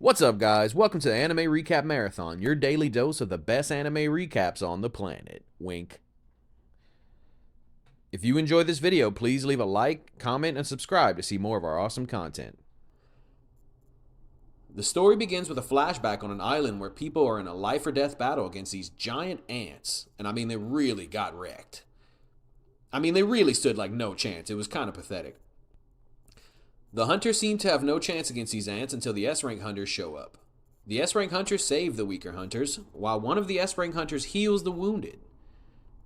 What's up, guys? Welcome to the Anime Recap Marathon, your daily dose of the best anime recaps on the planet. Wink. If you enjoyed this video, please leave a like, comment, and subscribe to see more of our awesome content. The story begins with a flashback on an island where people are in a life or death battle against these giant ants. And I mean, they really got wrecked. They really stood like no chance. It was kind of pathetic. The hunters seem to have no chance against these ants until the S-rank hunters show up. The S-rank hunters save the weaker hunters, while one of the S-rank hunters heals the wounded.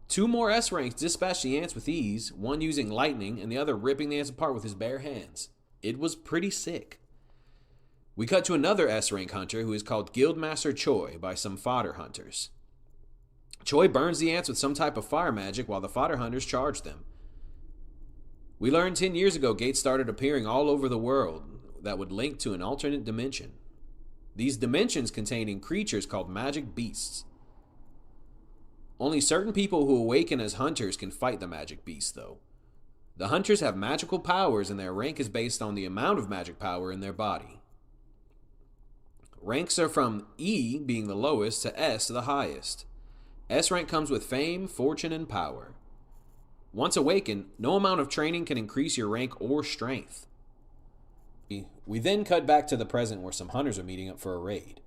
Two more S-ranks dispatch the ants with ease, one using lightning and the other ripping the ants apart with his bare hands. It was pretty sick. We cut to another S-rank hunter who is called Guildmaster Choi by some fodder hunters. Choi burns the ants with some type of fire magic while the fodder hunters charge them. We learned 10 years ago gates started appearing all over the world that would link to an alternate dimension. These dimensions containing creatures called magic beasts. Only certain people who awaken as hunters can fight the magic beasts, though. The hunters have magical powers and their rank is based on the amount of magic power in their body. Ranks are from E being the lowest to S the highest. S rank comes with fame, fortune, and power. Once awakened, no amount of training can increase your rank or strength. We then cut back to the present where some hunters are meeting up for a raid.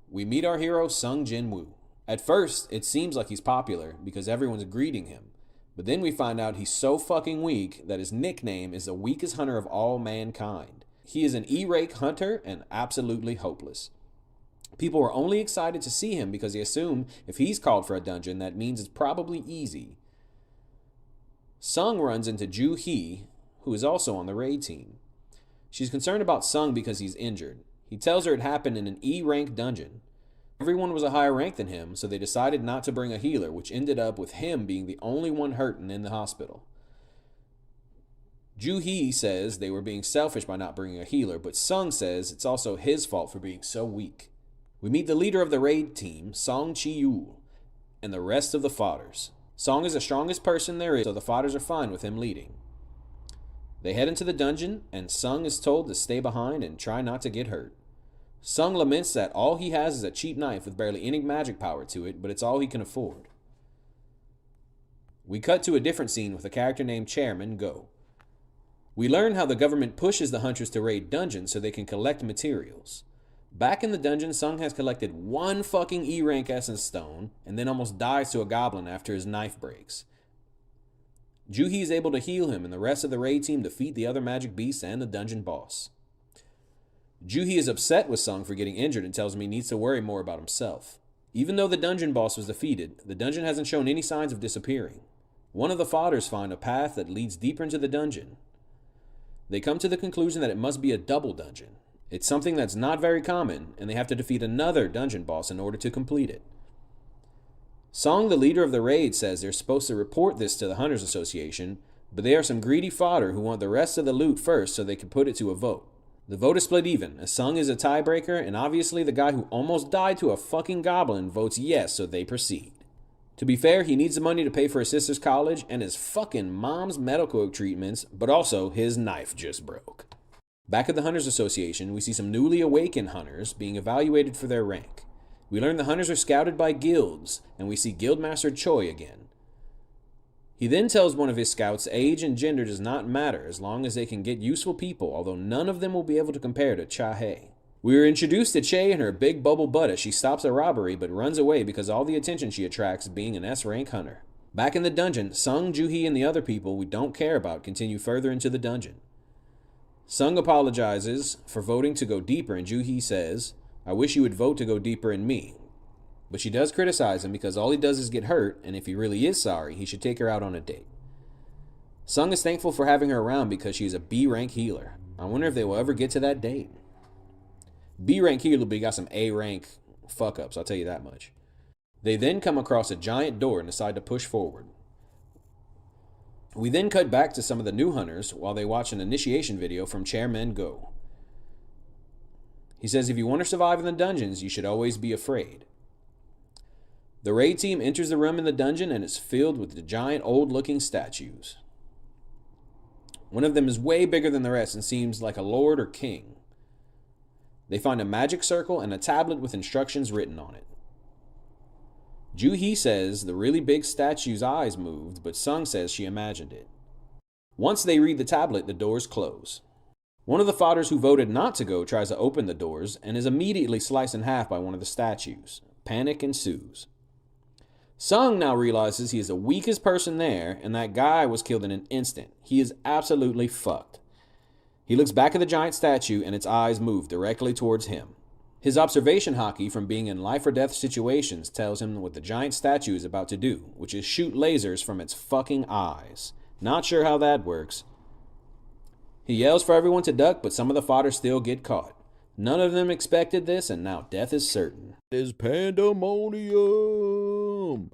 We meet our hero Sung Jinwoo. At first, it seems like he's popular because everyone's greeting him, but then we find out he's so fucking weak that his nickname is the weakest hunter of all mankind. He is an E-rank hunter and absolutely hopeless. People are only excited to see him because they assume if he's called for a dungeon, that means it's probably easy. Sung runs into Ju Hee, who is also on the raid team. She's concerned about Sung because he's injured. He tells her it happened in an E-rank dungeon. Everyone was a higher rank than him, so they decided not to bring a healer, which ended up with him being the only one hurting in the hospital. Ju Hee says they were being selfish by not bringing a healer, but Sung says it's also his fault for being so weak. We meet the leader of the raid team, Song Chi-Yul, and the rest of the fodders. Song is the strongest person there is, so the fodders are fine with him leading. They head into the dungeon, and Sung is told to stay behind and try not to get hurt. Sung laments that all he has is a cheap knife with barely any magic power to it, but it's all he can afford. We cut to a different scene with a character named Chairman Go. We learn how the government pushes the hunters to raid dungeons so they can collect materials. Back in the dungeon, Sung has collected one fucking E-rank essence stone and then almost dies to a goblin after his knife breaks. Ju Hee is able to heal him and the rest of the raid team defeat the other magic beasts and the dungeon boss. Ju Hee is upset with Sung for getting injured and tells him he needs to worry more about himself. Even though the dungeon boss was defeated, the dungeon hasn't shown any signs of disappearing. One of the fodders find a path that leads deeper into the dungeon. They come to the conclusion that it must be a double dungeon. It's something that's not very common, and they have to defeat another dungeon boss in order to complete it. Song, the leader of the raid, says they're supposed to report this to the Hunters Association, but they are some greedy fodder who want the rest of the loot first so they can put it to a vote. The vote is split even, as Sung is a tiebreaker, and obviously the guy who almost died to a fucking goblin votes yes, so they proceed. To be fair, he needs the money to pay for his sister's college and his fucking mom's medical treatments, but also his knife just broke. Back at the Hunters Association, we see some newly awakened hunters being evaluated for their rank. We learn the hunters are scouted by guilds, and we see Guildmaster Choi again. He then tells one of his scouts age and gender does not matter as long as they can get useful people, although none of them will be able to compare to Cha-Hei. We are introduced to Che and her big bubble butt as she stops a robbery but runs away because all the attention she attracts being an S-rank hunter. Back in the dungeon, Sung, Ju Hee, and the other people we don't care about continue further into the dungeon. Sung apologizes for voting to go deeper, and Ju Hee says, "I wish you would vote to go deeper in me." But she does criticize him because all he does is get hurt, and if he really is sorry, he should take her out on a date. Sung is thankful for having her around because she is a B-rank healer. I wonder if they will ever get to that date. B-rank healer will got some A-rank fuck-ups, I'll tell you that much. They then come across a giant door and decide to push forward. We then cut back to some of the new hunters while they watch an initiation video from Chairman Go. He says if you want to survive in the dungeons, you should always be afraid. The raid team enters the room in the dungeon and it's filled with the giant old-looking statues. One of them is way bigger than the rest and seems like a lord or king. They find a magic circle and a tablet with instructions written on it. Joo-hee says the really big statue's eyes moved, but Sung says she imagined it. Once they read the tablet, the doors close. One of the fathers who voted not to go tries to open the doors and is immediately sliced in half by one of the statues. Panic ensues. Sung now realizes he is the weakest person there, and that guy was killed in an instant. He is absolutely fucked. He looks back at the giant statue and its eyes move directly towards him. His observation hockey from being in life or death situations tells him what the giant statue is about to do, which is shoot lasers from its fucking eyes. Not sure how that works. He yells for everyone to duck, but some of the fodder still get caught. None of them expected this, and now death is certain. It is pandemonium.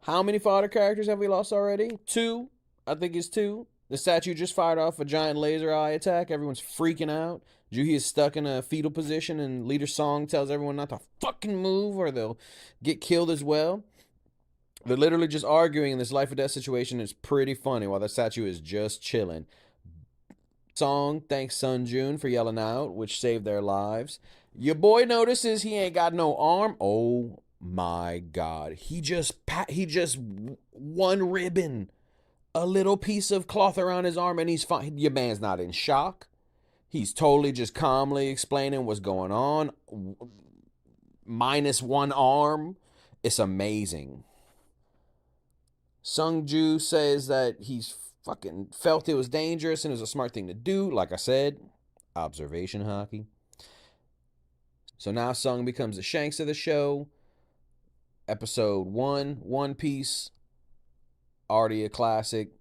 How many fodder characters have we lost already? 2. I think it's 2. The statue just fired off a giant laser eye attack. Everyone's freaking out. Joo-hee is stuck in a fetal position, and Leader Song tells everyone not to fucking move or they'll get killed as well. They're literally just arguing in this life or death situation. It's pretty funny while the statue is just chilling. Song thanks Sun Jun for yelling out, which saved their lives. Your boy notices he ain't got no arm. Oh my God. He just one ribbon, a little piece of cloth around his arm, and he's fine. Your man's not in shock. He's totally just calmly explaining what's going on. Minus one arm. It's amazing. Sungju says that he's fucking felt it was dangerous and it was a smart thing to do. Like I said, observation hockey. So now Sung becomes the Shanks of the show. Episode 1, One Piece. Already a classic.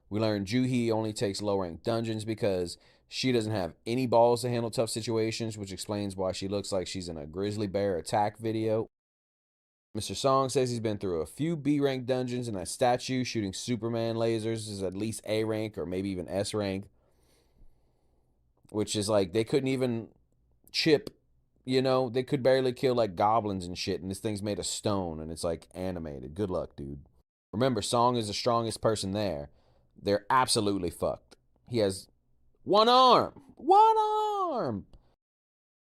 We learn Joo-hee only takes low-ranked dungeons because she doesn't have any balls to handle tough situations, which explains why she looks like she's in a grizzly bear attack video. Mr. Song says he's been through a few B-rank dungeons, and that statue shooting Superman lasers is at least A rank or maybe even S rank. Which is like, they couldn't even chip, they could barely kill like goblins and shit, and this thing's made of stone, and it's like animated. Good luck, dude. Remember, Song is the strongest person there. They're absolutely fucked. He has one arm. One arm!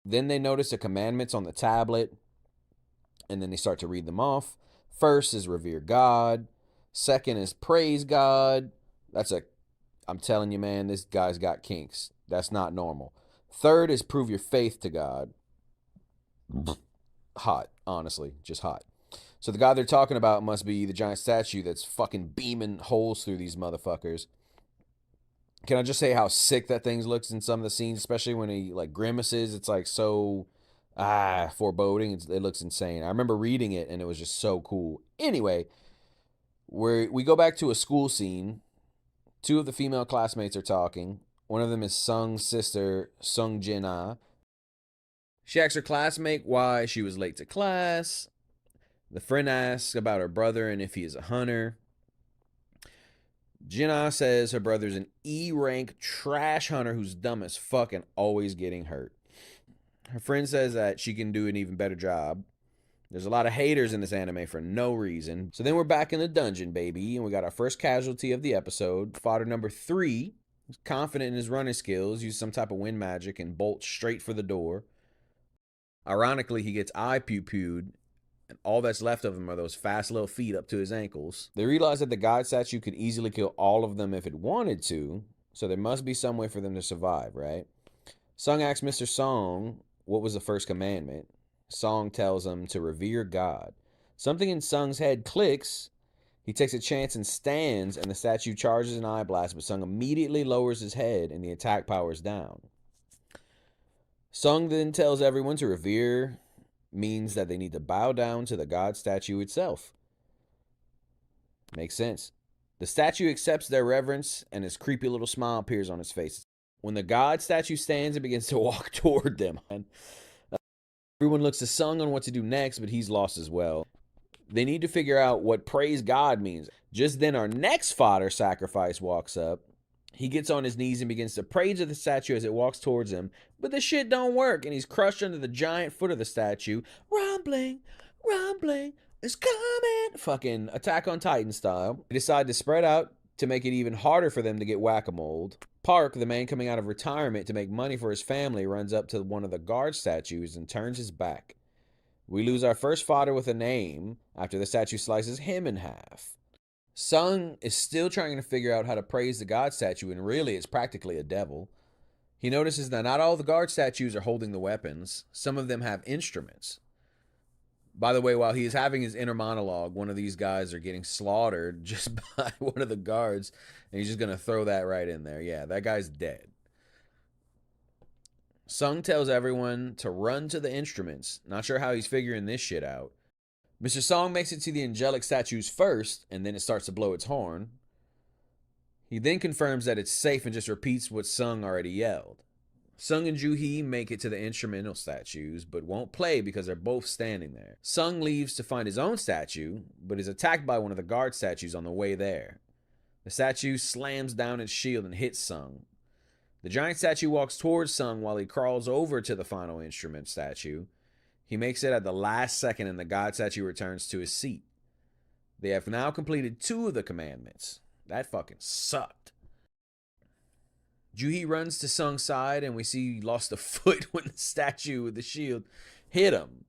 Then they notice the commandments on the tablet, and then they start to read them off. First is revere God. Second is praise God. I'm telling you, man, this guy's got kinks. That's not normal. Third is prove your faith to God. Hot, honestly, just hot. So the guy they're talking about must be the giant statue that's fucking beaming holes through these motherfuckers. Can I just say how sick that thing looks in some of the scenes, especially when he like grimaces? It's like so foreboding. It looks insane. I remember reading it and it was just so cool. Anyway, we go back to a school scene. 2 of the female classmates are talking. One of them is Sung's sister, Sung Jin-ah. She asks her classmate why she was late to class. The friend asks about her brother and if he is a hunter. Jin-ah says her brother's an E-rank trash hunter who's dumb as fuck and always getting hurt. Her friend says that she can do an even better job. There's a lot of haters in this anime for no reason. So then we're back in the dungeon, baby, and we got our first casualty of the episode. Fodder number 3. He's confident in his running skills, uses some type of wind magic, and bolts straight for the door. Ironically, he gets eye pew-pewed, and all that's left of him are those fast little feet up to his ankles. They realize that the god statue could easily kill all of them if it wanted to, so there must be some way for them to survive, right? Sung asks Mr. Song what was the first commandment. Song tells him to revere God. Something in Sung's head clicks. He takes a chance and stands, and the statue charges an eye blast, but Sung immediately lowers his head, and the attack powers down. Sung then tells everyone to revere means that they need to bow down to the god statue itself. Makes sense. The statue accepts their reverence, and his creepy little smile appears on his face. When the god statue stands, it begins to walk toward them. Everyone looks to Sung on what to do next, but he's lost as well. They need to figure out what praise God means. Just then our next fodder sacrifice walks up. He gets on his knees and begins to pray to the statue as it walks towards him. But the shit don't work, and he's crushed under the giant foot of the statue. Rumbling, rumbling, it's coming. Fucking Attack on Titan style. They decide to spread out to make it even harder for them to get whack-a-moled. Park, the man coming out of retirement to make money for his family, runs up to one of the guard statues and turns his back. We lose our first fodder with a name after the statue slices him in half. Sung is still trying to figure out how to praise the god statue, and really it's practically a devil. He notices that not all the guard statues are holding the weapons. Some of them have instruments. By the way, while he is having his inner monologue, one of these guys are getting slaughtered just by one of the guards, and he's just going to throw that right in there. Yeah, that guy's dead. Sung tells everyone to run to the instruments. Not sure how he's figuring this shit out. Mr. Song makes it to the angelic statues first, and then it starts to blow its horn. He then confirms that it's safe and just repeats what Sung already yelled. Sung and Joo-hee make it to the instrumental statues, but won't play because they're both standing there. Sung leaves to find his own statue, but is attacked by one of the guard statues on the way there. The statue slams down its shield and hits Sung. The giant statue walks towards Sung while he crawls over to the final instrument statue. He makes it at the last second and the god statue returns to his seat. They have now completed 2 of the commandments. That fucking sucked. Joo-hee runs to Sung's side and we see he lost a foot when the statue with the shield hit him.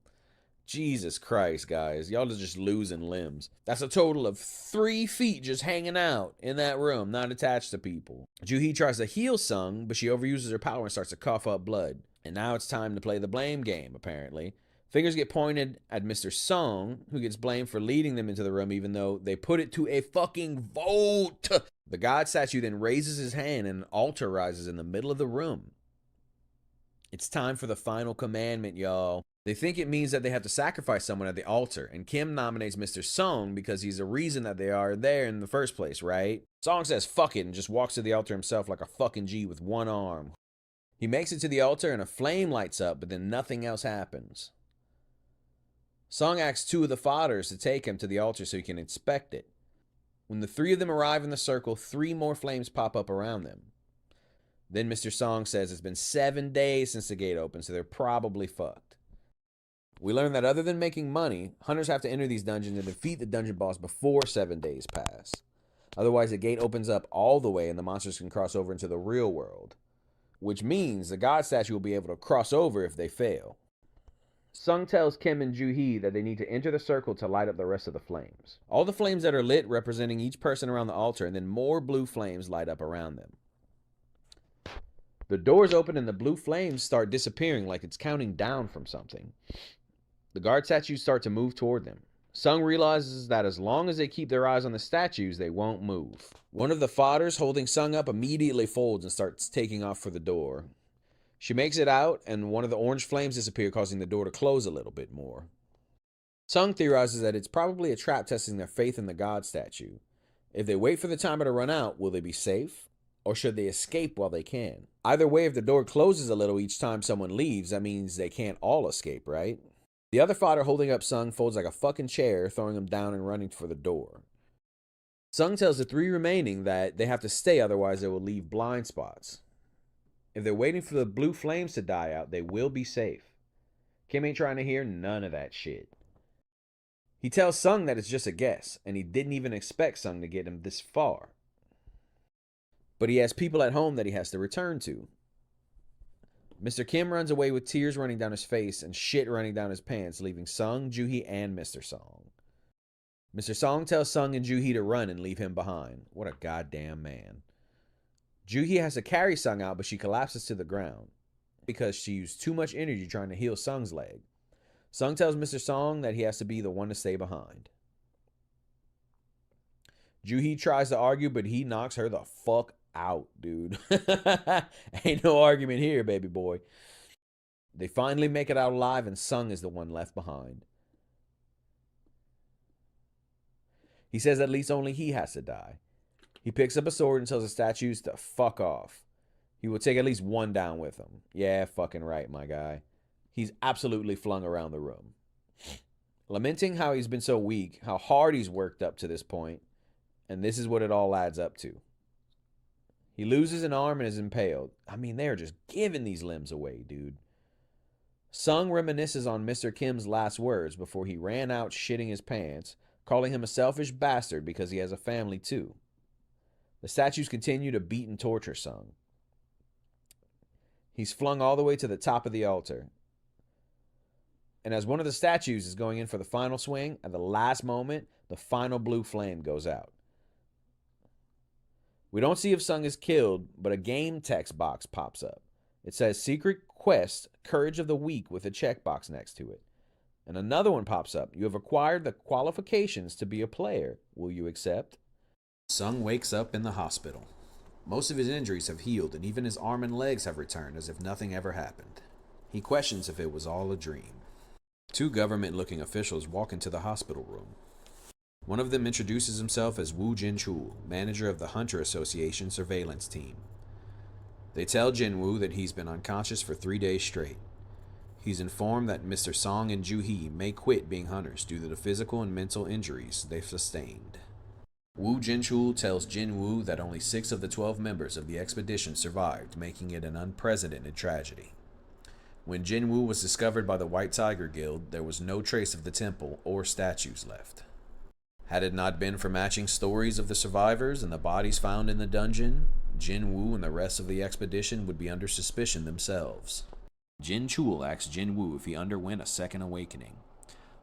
Jesus Christ, guys. Y'all are just losing limbs. That's a total of 3 feet just hanging out in that room, not attached to people. Joo-hee tries to heal Sung, but she overuses her power and starts to cough up blood. And now it's time to play the blame game, apparently. Fingers get pointed at Mr. Song, who gets blamed for leading them into the room even though they put it to a fucking vote. The god statue then raises his hand and an altar rises in the middle of the room. It's time for the final commandment, y'all. They think it means that they have to sacrifice someone at the altar, and Kim nominates Mr. Song because he's the reason that they are there in the first place, right? Song says fuck it and just walks to the altar himself like a fucking G with one arm. He makes it to the altar and a flame lights up, but then nothing else happens. Song asks 2 of the fodders to take him to the altar so he can inspect it. When the 3 of them arrive in the circle, 3 more flames pop up around them. Then Mr. Song says it's been 7 days since the gate opened, so they're probably fucked. We learn that other than making money, hunters have to enter these dungeons and defeat the dungeon boss before 7 days pass. Otherwise, the gate opens up all the way and the monsters can cross over into the real world. Which means the god statue will be able to cross over if they fail. Sung tells Kim and Joo-hee that they need to enter the circle to light up the rest of the flames. All the flames that are lit representing each person around the altar, and then more blue flames light up around them. The doors open and the blue flames start disappearing like it's counting down from something. The guard statues start to move toward them. Sung realizes that as long as they keep their eyes on the statues, they won't move. One of the fodders holding Sung up immediately folds and starts taking off for the door. She makes it out, and one of the orange flames disappear, causing the door to close a little bit more. Sung theorizes that it's probably a trap testing their faith in the god statue. If they wait for the timer to run out, will they be safe? Or should they escape while they can? Either way, if the door closes a little each time someone leaves, that means they can't all escape, right? The other fodder holding up Sung folds like a fucking chair, throwing him down and running for the door. Sung tells the 3 remaining that they have to stay, otherwise they will leave blind spots. If they're waiting for the blue flames to die out, they will be safe. Kim ain't trying to hear none of that shit. He tells Sung that it's just a guess, and he didn't even expect Sung to get him this far. But he has people at home that he has to return to. Mr. Kim runs away with tears running down his face and shit running down his pants, leaving Sung, Joo-hee, and Mr. Song. Mr. Song tells Sung and Joo-hee to run and leave him behind. What a goddamn man. Joo-hee has to carry Sung out, but she collapses to the ground because she used too much energy trying to heal Sung's leg. Sung tells Mr. Song that he has to be the one to stay behind. Joo-hee tries to argue, but he knocks her the fuck out, dude. Ain't no argument here, baby boy. They finally make it out alive, and Sung is the one left behind. He says at least only he has to die. He picks up a sword and tells the statues to fuck off. He will take at least one down with him. Yeah, fucking right, my guy. He's absolutely flung around the room. Lamenting how he's been so weak, how hard he's worked up to this point, and this is what it all adds up to. He loses an arm and is impaled. I mean, they're just giving these limbs away, dude. Sung reminisces on Mr. Kim's last words before he ran out shitting his pants, calling him a selfish bastard because he has a family too. The statues continue to beat and torture Sung. He's flung all the way to the top of the altar. And as one of the statues is going in for the final swing, at the last moment, the final blue flame goes out. We don't see if Sung is killed, but a game text box pops up. It says Secret Quest, Courage of the Weak with a checkbox next to it. And another one pops up. You have acquired the qualifications to be a player. Will you accept? Sung wakes up in the hospital. Most of his injuries have healed, and even his arm and legs have returned as if nothing ever happened. He questions if it was all a dream. Two government-looking officials walk into the hospital room. One of them introduces himself as Woo Jinchul, manager of the Hunter Association surveillance team. They tell Jinwoo that he's been unconscious for 3 days straight. He's informed that Mr. Song and Joo-hee may quit being hunters due to the physical and mental injuries they've sustained. Woo Jinchul tells Jinwoo that only 6 of the 12 members of the expedition survived, making it an unprecedented tragedy. When Jinwoo was discovered by the White Tiger Guild, there was no trace of the temple or statues left. Had it not been for matching stories of the survivors and the bodies found in the dungeon, Jinwoo and the rest of the expedition would be under suspicion themselves. Jinchul asks Jinwoo if he underwent a second awakening.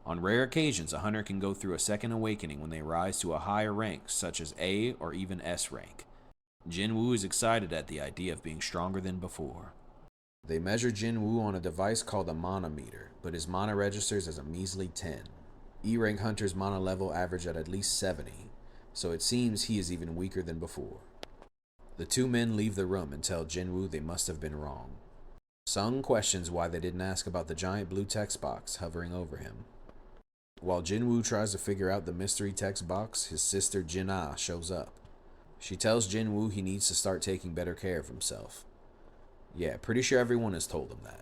On rare occasions, a hunter can go through a second awakening when they rise to a higher rank, such as A or even S rank. Jinwoo is excited at the idea of being stronger than before. They measure Jinwoo on a device called a mana meter, but his mana registers as a measly 10. E-rank hunters' mana level average at least 70, so it seems he is even weaker than before. The two men leave the room and tell Jinwoo they must have been wrong. Sung questions why they didn't ask about the giant blue text box hovering over him. While Jinwoo tries to figure out the mystery text box, his sister Jin-ah shows up. She tells Jinwoo he needs to start taking better care of himself. Yeah, pretty sure everyone has told him that.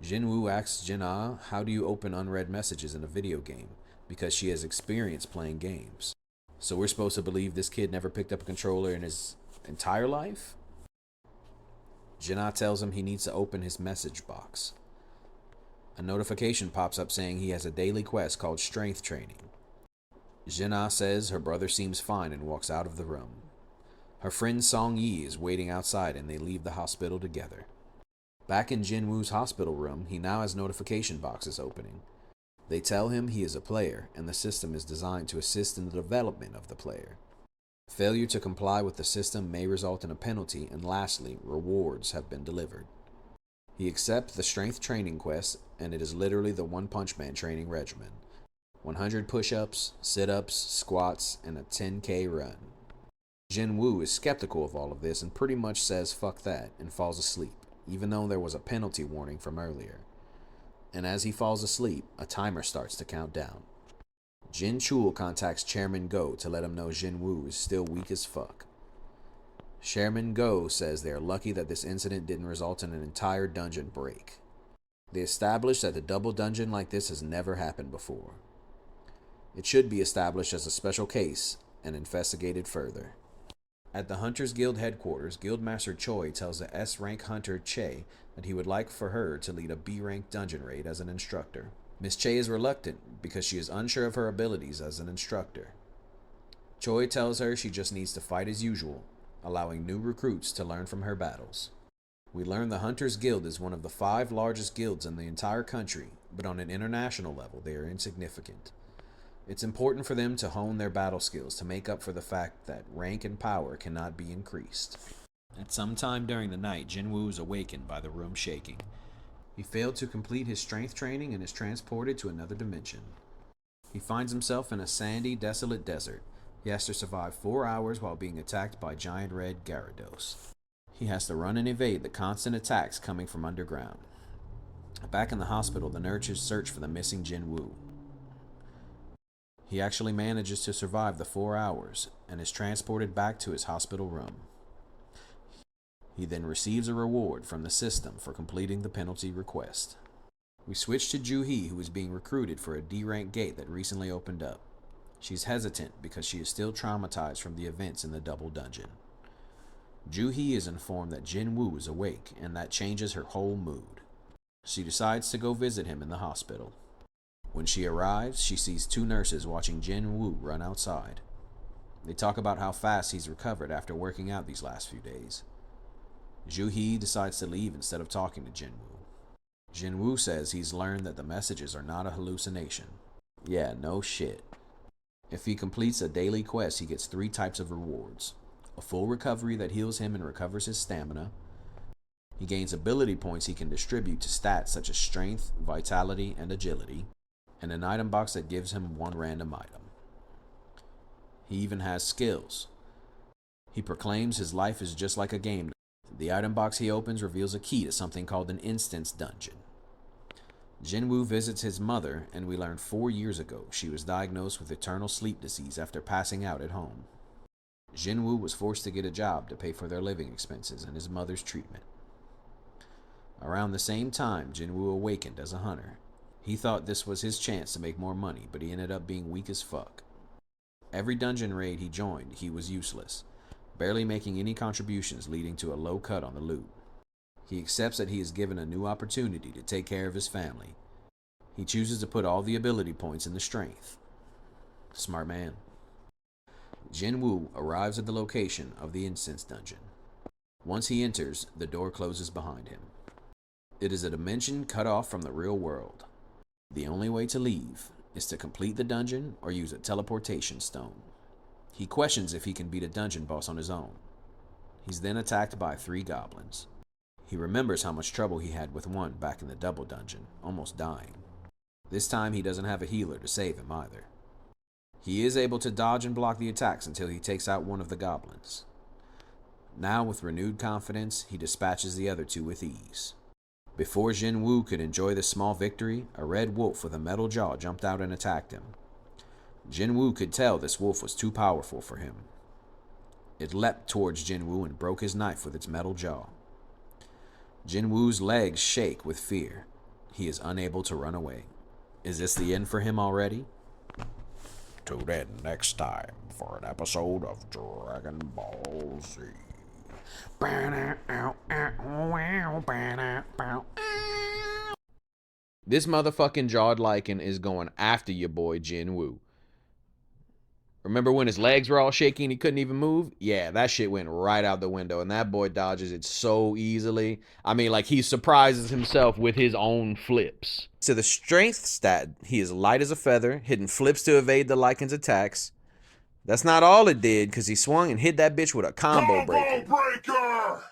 Jinwoo asks Jin-ah, how do you open unread messages in a video game? Because she has experience playing games. So we're supposed to believe this kid never picked up a controller in his entire life? Jin-ah tells him he needs to open his message box. A notification pops up saying he has a daily quest called Strength Training. Jin-ah says her brother seems fine and walks out of the room. Her friend Song-yi is waiting outside and they leave the hospital together. Back in Jinwoo's hospital room, he now has notification boxes opening. They tell him he is a player, and the system is designed to assist in the development of the player. Failure to comply with the system may result in a penalty, and lastly, rewards have been delivered. He accepts the strength training quest, and it is literally the One Punch Man training regimen. 100 push-ups, sit-ups, squats, and a 10K run. Jinwoo is skeptical of all of this and pretty much says fuck that and falls asleep, even though there was a penalty warning from earlier. And as he falls asleep, a timer starts to count down. Jinchul contacts Chairman Go to let him know Jinwoo is still weak as fuck. Chairman Go says they are lucky that this incident didn't result in an entire dungeon break. They establish that a double dungeon like this has never happened before. It should be established as a special case and investigated further. At the Hunters Guild headquarters, Guildmaster Choi tells the S-rank hunter Che that he would like for her to lead a B-rank dungeon raid as an instructor. Miss Che is reluctant because she is unsure of her abilities as an instructor. Choi tells her she just needs to fight as usual, allowing new recruits to learn from her battles. We learn the Hunters Guild is one of the 5 largest guilds in the entire country, but on an international level they are insignificant. It's important for them to hone their battle skills to make up for the fact that rank and power cannot be increased. At some time during the night, Jinwoo is awakened by the room shaking. He failed to complete his strength training and is transported to another dimension. He finds himself in a sandy, desolate desert. He has to survive 4 hours while being attacked by giant red Gyarados. He has to run and evade the constant attacks coming from underground. Back in the hospital, the nurses search for the missing Jinwoo. He actually manages to survive the 4 hours and is transported back to his hospital room. He then receives a reward from the system for completing the penalty request. We switch to Joo-hee, who is being recruited for a D-rank gate that recently opened up. She's hesitant because she is still traumatized from the events in the double dungeon. Joo-hee is informed that Jinwoo is awake, and that changes her whole mood. She decides to go visit him in the hospital. When she arrives, she sees 2 nurses watching Jinwoo run outside. They talk about how fast he's recovered after working out these last few days. Ju-hee decides to leave instead of talking to Jinwoo. Jinwoo says he's learned that the messages are not a hallucination. Yeah, no shit. If he completes a daily quest, he gets 3 types of rewards. A full recovery that heals him and recovers his stamina. He gains ability points he can distribute to stats such as strength, vitality, and agility. And an item box that gives him 1 random item. He even has skills. He proclaims his life is just like a game. The item box he opens reveals a key to something called an instance dungeon. Jinwoo visits his mother, and we learn 4 years ago she was diagnosed with eternal sleep disease after passing out at home. Jinwoo was forced to get a job to pay for their living expenses and his mother's treatment. Around the same time, Jinwoo awakened as a hunter. He thought this was his chance to make more money, but he ended up being weak as fuck. Every dungeon raid he joined, he was useless, barely making any contributions, leading to a low cut on the loot. He accepts that he is given a new opportunity to take care of his family. He chooses to put all the ability points in the strength. Smart man. Jinwoo arrives at the location of the instance dungeon. Once he enters, the door closes behind him. It is a dimension cut off from the real world. The only way to leave is to complete the dungeon or use a teleportation stone. He questions if he can beat a dungeon boss on his own. He's then attacked by 3 goblins. He remembers how much trouble he had with one back in the double dungeon, almost dying. This time he doesn't have a healer to save him either. He is able to dodge and block the attacks until he takes out one of the goblins. Now, with renewed confidence, he dispatches the other 2 with ease. Before Jinwoo could enjoy this small victory, a red wolf with a metal jaw jumped out and attacked him. Jinwoo could tell this wolf was too powerful for him. It leapt towards Jinwoo and broke his knife with its metal jaw. Jinwoo's legs shake with fear. He is unable to run away. Is this the end for him already? Tune in next time for an episode of Dragon Ball Z. This motherfucking jawed lichen is going after your boy Jinwoo. Remember when his legs were all shaky and he couldn't even move? Yeah, that shit went right out the window, and that boy dodges it so easily. I mean, like, he surprises himself with his own flips. So the strength stat, he is light as a feather, hitting flips to evade the liken's attacks. That's not all it did, because he swung and hit that bitch with a combo breaker.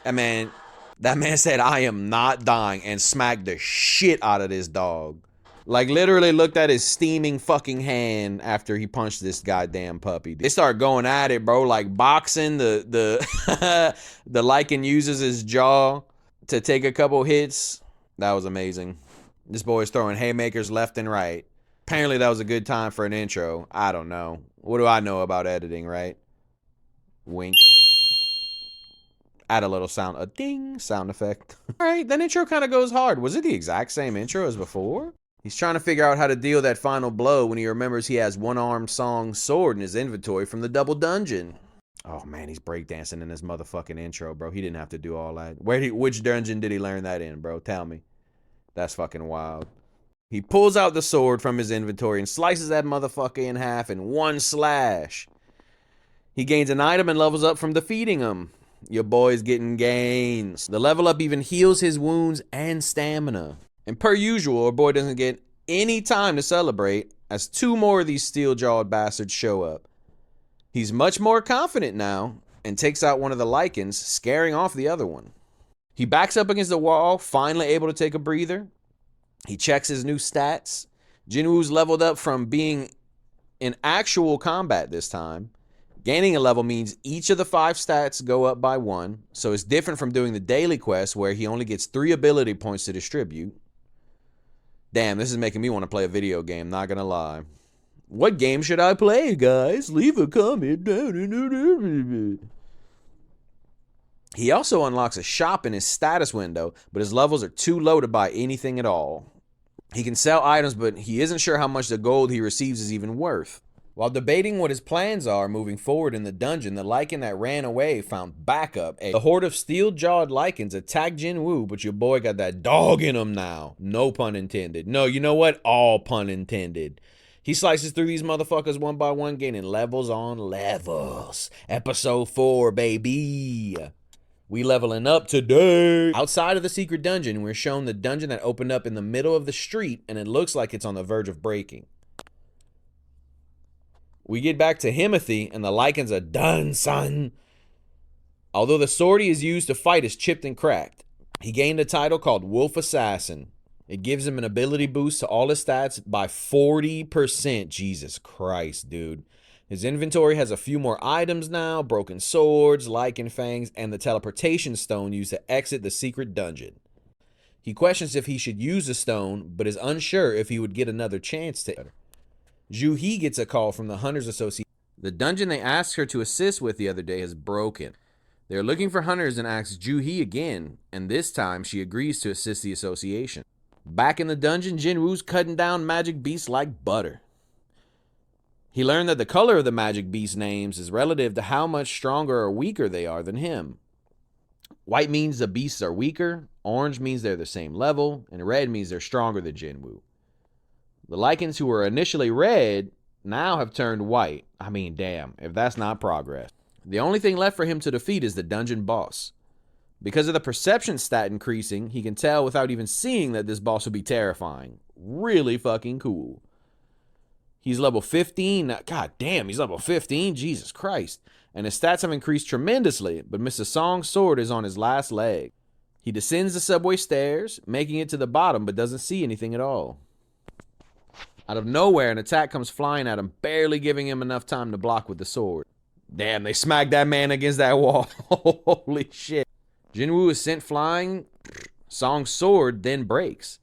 That man said, I am not dying, and smacked the shit out of this dog. Like, literally looked at his steaming fucking hand after he punched this goddamn puppy. They start going at it, bro, like boxing. The lichen uses his jaw to take a couple hits. That was amazing. This boy's throwing haymakers left and right. Apparently that was a good time for an intro. I don't know. What do I know about editing, right? Wink. Add a little sound, a ding sound effect. All right, that intro kind of goes hard. Was it the exact same intro as before? He's trying to figure out how to deal that final blow when he remembers he has one-armed Song sword in his inventory from the double dungeon. Oh man, he's breakdancing in this motherfucking intro, bro. He didn't have to do all that. Which dungeon did he learn that in, bro? Tell me. That's fucking wild. He pulls out the sword from his inventory and slices that motherfucker in half in one slash. He gains an item and levels up from defeating him. Your boy's getting gains. The level up even heals his wounds and stamina. And per usual, our boy doesn't get any time to celebrate as 2 more of these steel-jawed bastards show up. He's much more confident now and takes out one of the lichens, scaring off the other one. He backs up against the wall, finally able to take a breather. He checks his new stats. Jinwoo's leveled up from being in actual combat this time. Gaining a level means each of the 5 stats go up by 1, so it's different from doing the daily quest where he only gets 3 ability points to distribute. Damn, this is making me want to play a video game, not gonna lie. What game should I play, guys? Leave a comment down. He also unlocks a shop in his status window, but his levels are too low to buy anything at all. He can sell items, but he isn't sure how much the gold he receives is even worth. While debating what his plans are moving forward in the dungeon, the lichen that ran away found backup. The horde of steel-jawed lichens attacked Jinwoo, but your boy got that dog in him now. No pun intended. No, you know what? All pun intended. He slices through these motherfuckers one by one, gaining levels on levels. Episode 4, baby. We leveling up today. Outside of the secret dungeon, we're shown the dungeon that opened up in the middle of the street, and it looks like it's on the verge of breaking. We get back to Himothy, and the lichens are done, son. Although the sword he is used to fight is chipped and cracked, he gained a title called Wolf Assassin. It gives him an ability boost to all his stats by 40%. Jesus Christ, dude. His inventory has a few more items now, broken swords, lichen fangs, and the teleportation stone used to exit the secret dungeon. He questions if he should use the stone, but is unsure if he would get another chance to. Joo-hee gets a call from the Hunters Association. The dungeon they asked her to assist with the other day has broken. They're looking for hunters and ask Joo-hee again, and this time she agrees to assist the association. Back in the dungeon, Jinwoo's cutting down magic beasts like butter. He learned that the color of the magic beast names is relative to how much stronger or weaker they are than him. White means the beasts are weaker, orange means they're the same level, and red means they're stronger than Jinwoo. The lichens who were initially red now have turned white. I mean, damn, if that's not progress. The only thing left for him to defeat is the dungeon boss. Because of the perception stat increasing, he can tell without even seeing that this boss will be terrifying. Really fucking cool. He's level 15. God damn, he's level 15. Jesus Christ. And his stats have increased tremendously, but Mr. Song's sword is on his last leg. He descends the subway stairs, making it to the bottom, but doesn't see anything at all. Out of nowhere, an attack comes flying at him, barely giving him enough time to block with the sword. Damn, they smacked that man against that wall. Holy shit. Jinwoo is sent flying. Song's sword then breaks.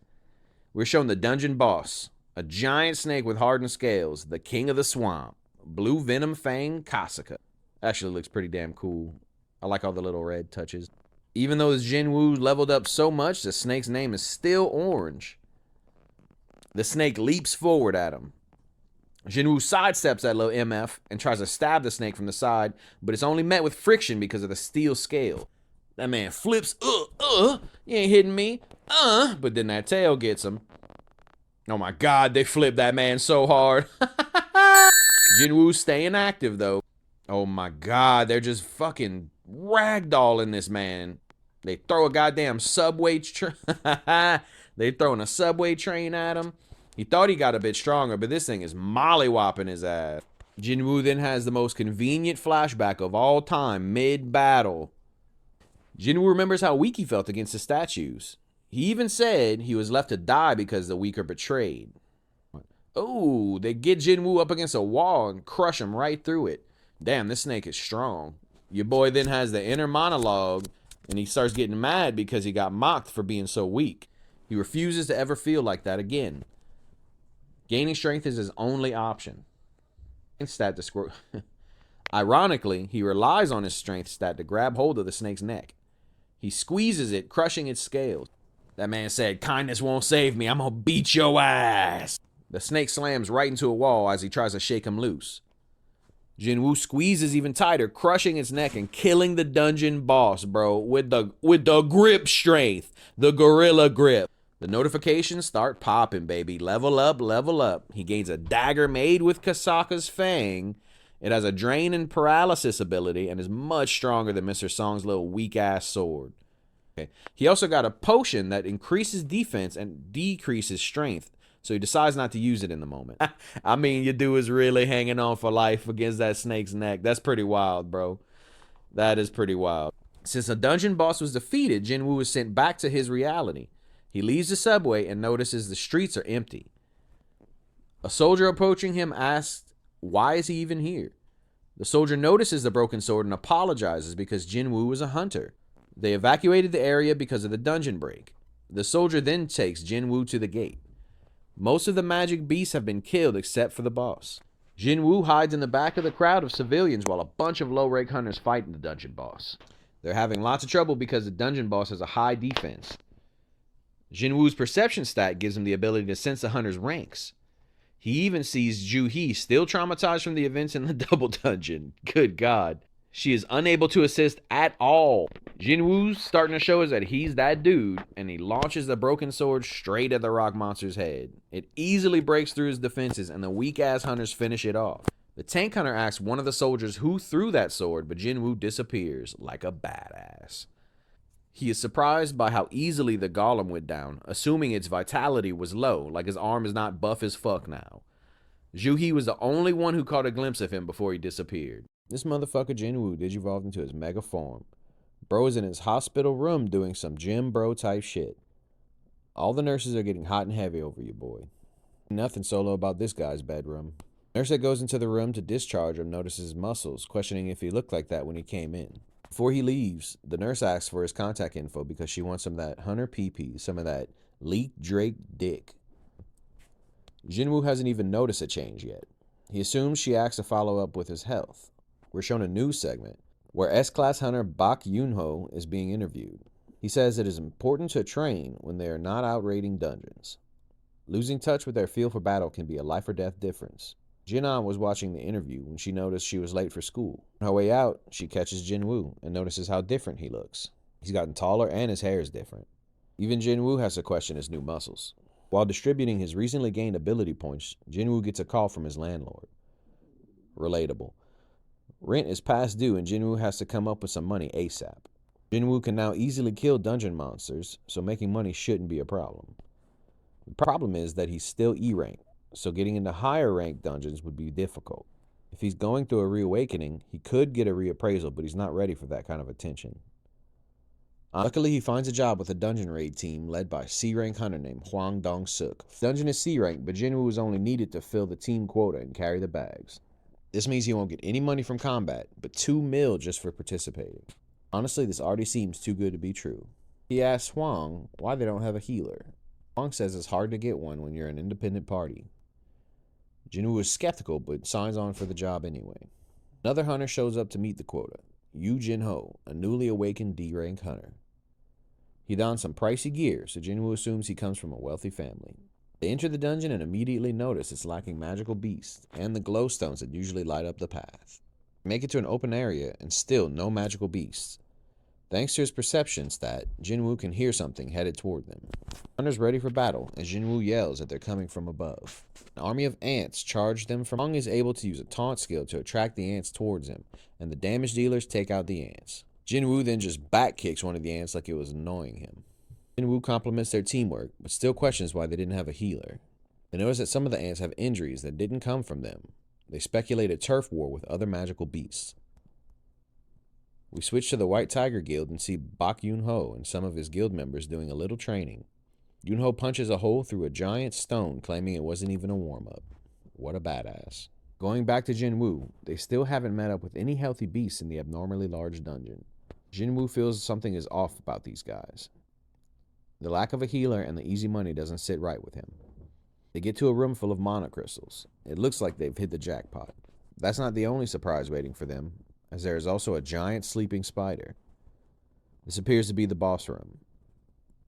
We're shown the dungeon boss, a giant snake with hardened scales, the king of the swamp, blue venom fang Kasaka. Actually looks pretty damn cool. I like all the little red touches. Even though Jinwoo leveled up so much, the snake's name is still orange. The snake leaps forward at him. Jinwoo sidesteps that little MF and tries to stab the snake from the side, but it's only met with friction because of the steel scale. That man flips, you ain't hitting me, but then that tail gets him. Oh my god, they flipped that man so hard. Jinwoo's staying active though. Oh my god, they're just fucking ragdolling this man. They throw a goddamn subway they throwing a subway train at him. He thought he got a bit stronger, but this thing is molly-whopping his ass. Jinwoo then has the most convenient flashback of all time mid-battle. Jinwoo remembers how weak he felt against the statues. He even said he was left to die because the weaker betrayed. Oh, they get Jinwoo up against a wall and crush him right through it. Damn, this snake is strong. Your boy then has the inner monologue, and he starts getting mad because he got mocked for being so weak. He refuses to ever feel like that again. Gaining strength is his only option. Stat to scroll. Ironically, he relies on his strength stat to grab hold of the snake's neck. He squeezes it, crushing its scales. That man said, "Kindness won't save me. I'm gonna beat your ass." The snake slams right into a wall as he tries to shake him loose. Jinwoo squeezes even tighter, crushing its neck and killing the dungeon boss, bro, with the grip strength, the gorilla grip. The notifications start popping, baby. Level up, level up. He gains a dagger made with Kasaka's fang. It has a drain and paralysis ability and is much stronger than Mr. Song's little weak-ass sword. Okay. He also got a potion that increases defense and decreases strength, so he decides not to use it in the moment. I mean, your dude is really hanging on for life against that snake's neck. That's pretty wild, bro. That is pretty wild. Since the dungeon boss was defeated, Jinwoo was sent back to his reality. He leaves the subway and notices the streets are empty. A soldier approaching him asks, why is he even here? The soldier notices the broken sword and apologizes because Jinwoo is a hunter. They evacuated the area because of the dungeon break. The soldier then takes Jinwoo to the gate. Most of the magic beasts have been killed except for the boss. Jinwoo hides in the back of the crowd of civilians while a bunch of low-rank hunters fight the dungeon boss. They're having lots of trouble because the dungeon boss has a high defense. Jinwoo's perception stat gives him the ability to sense the hunter's ranks. He even sees Joo-hee still traumatized from the events in the double dungeon. Good God. She is unable to assist at all. Jinwoo's starting to show us that he's that dude, and he launches the broken sword straight at the rock monster's head. It easily breaks through his defenses, and the weak-ass hunters finish it off. The tank hunter asks one of the soldiers who threw that sword, but Jinwoo disappears like a badass. He is surprised by how easily the golem went down, assuming its vitality was low, like his arm is not buff as fuck now. Juhi was the only one who caught a glimpse of him before he disappeared. This motherfucker Jinwoo digivolved into his mega form. Bro is in his hospital room doing some gym bro type shit. All the nurses are getting hot and heavy over you, boy. Nothing solo about this guy's bedroom. Nurse that goes into the room to discharge him notices his muscles, questioning if he looked like that when he came in. Before he leaves, the nurse asks for his contact info because she wants some of that Hunter PP, some of that Leak Drake dick. Jinwoo hasn't even noticed a change yet. He assumes she asks to follow up with his health. We're shown a news segment where S-Class Hunter Bak Yoon-ho is being interviewed. He says it is important to train when they are not out raiding dungeons. Losing touch with their feel for battle can be a life or death difference. Jin-an was watching the interview when she noticed she was late for school. On her way out, she catches Jinwoo and notices how different he looks. He's gotten taller and his hair is different. Even Jinwoo has to question his new muscles. While distributing his recently gained ability points, Jinwoo gets a call from his landlord. Relatable. Rent is past due and Jinwoo has to come up with some money ASAP. Jinwoo can now easily kill dungeon monsters, so making money shouldn't be a problem. The problem is that he's still E-rank, so getting into higher ranked dungeons would be difficult. If he's going through a reawakening, he could get a reappraisal, but he's not ready for that kind of attention. Luckily, he finds a job with a dungeon raid team led by a C-rank hunter named Hwang Dong-suk. The dungeon is C-rank, but Jinwoo is only needed to fill the team quota and carry the bags. This means he won't get any money from combat, but 2 mil just for participating. Honestly, this already seems too good to be true. He asks Hwang why they don't have a healer. Hwang says it's hard to get one when you're an independent party. Jinwoo is skeptical, but signs on for the job anyway. Another hunter shows up to meet the quota, Yu Jin-ho, a newly awakened D-rank hunter. He dons some pricey gear, so Jinwoo assumes he comes from a wealthy family. They enter the dungeon and immediately notice it's lacking magical beasts and the glowstones that usually light up the path. They make it to an open area and still no magical beasts. Thanks to his perception stat, Jinwoo can hear something headed toward them. Hunters ready for battle as Jinwoo yells that they're coming from above. An army of ants charge them from. Hwang is able to use a taunt skill to attract the ants towards him, and the damage dealers take out the ants. Jinwoo then just back kicks one of the ants like it was annoying him. Jinwoo compliments their teamwork, but still questions why they didn't have a healer. They notice that some of the ants have injuries that didn't come from them. They speculate a turf war with other magical beasts. We switch to the White Tiger Guild and see Bak Yoon-ho and some of his guild members doing a little training. Yoon-ho punches a hole through a giant stone, claiming it wasn't even a warm-up. What a badass. Going back to Jinwoo, they still haven't met up with any healthy beasts in the abnormally large dungeon. Jinwoo feels something is off about these guys. The lack of a healer and the easy money doesn't sit right with him. They get to a room full of mana crystals. It looks like they've hit the jackpot. That's not the only surprise waiting for them, as there is also a giant sleeping spider. This appears to be the boss room.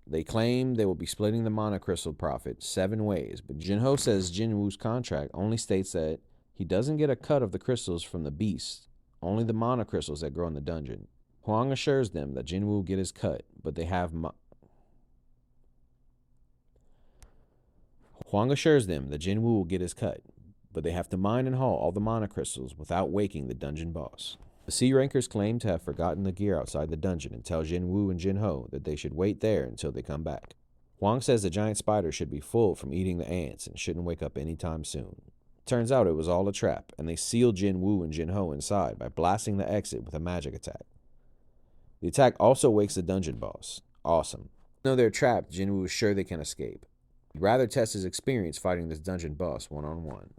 They claim they will be splitting the mana crystal profit 7 ways, but Jinho says Jinwoo's contract only states that he doesn't get a cut of the crystals from the beasts, only the mana crystals that grow in the dungeon. Hwang assures them that Jinwoo will get his cut, but they have to mine and haul all the mana crystals without waking the dungeon boss. The C-rankers claim to have forgotten the gear outside the dungeon and tell Jinwoo and Jinho that they should wait there until they come back. Hwang says the giant spider should be full from eating the ants and shouldn't wake up anytime soon. Turns out it was all a trap, and they seal Jinwoo and Jinho inside by blasting the exit with a magic attack. The attack also wakes the dungeon boss. Awesome. Even though they're trapped, Jinwoo is sure they can escape. He'd rather test his experience fighting this dungeon boss one-on-one.